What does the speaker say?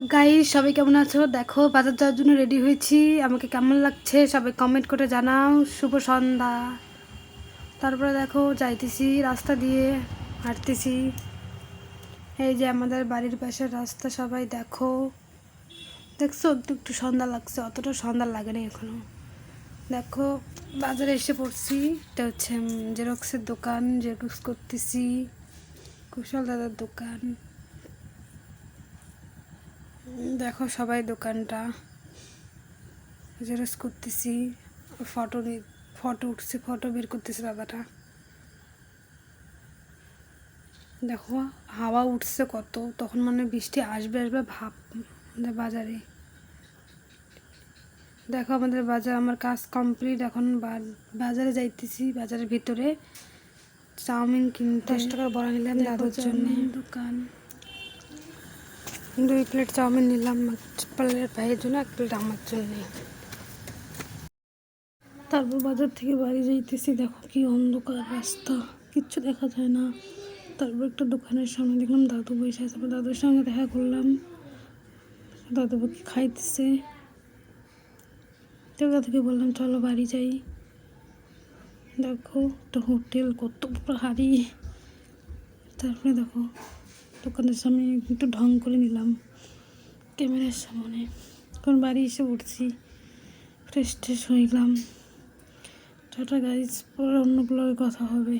Guys সবাই কেমন আছো? দেখো বাজার যাওয়ার জন্য রেডি হয়েছি। আমাকে কেমন লাগছে সবাই কমেন্ট করে জানাও। শুভ সন্ধ্যা। তারপরে দেখো যাইতেছি রাস্তা দিয়ে, হাঁটতেছি। এই যে আমাদের বাড়ির পাশের রাস্তা, সবাই দেখো। দেখছো একটু একটু সন্ধ্যা লাগছে, অতটা সন্ধ্যা লাগে না এখনো। দেখো বাজারে এসে পড়ছি। এটা হচ্ছে জেরক্সের দোকান, জেরক্স করতেছি। কুশল দাদার দোকান। দেখো সবাই দোকানটা জেরক্স করতেছি। ফটো উঠছে, ফটো বের করতেছে দাদাটা। দেখো হাওয়া উঠছে কত, তখন মানে বৃষ্টি আসবে আসবে ভাব আমাদের বাজারে। দেখো আমাদের বাজার, আমার কাজ কমপ্লিট। এখন বাজারে যাইতেছি, বাজারের ভিতরে চাউমিন কিনতে। 10 টাকার বড়া নিলাম দাদুর জন্য। দোকান 2 প্লেট চাউমিন নিলাম, প্লেট ভাইয়ের জন্য, 1 প্লেট আমার জন্য। তারপর বাজার থেকে বাড়ি যাইতেছি। দেখো কি অন্ধকার রাস্তা, কিচ্ছু দেখা যায় না। তারপর একটা দোকানের সামনে দেখলাম দাদু বসে আছে। দাদুর সঙ্গে দেখা করলাম। দাদু কি খাইতেছে। তো দাদুকে বললাম চলো বাড়ি যাই। দেখো একটা হোটেল, কত হাড়ি। তারপরে দেখো দোকানের সামনে একটু ঢং করে নিলাম ক্যামেরার সামনে। এখন বাড়ি এসে উঠছি, ফ্রেশ ট্রেশ হইলাম। টাটা গাইস, পরে অন্য ব্লগে কথা হবে।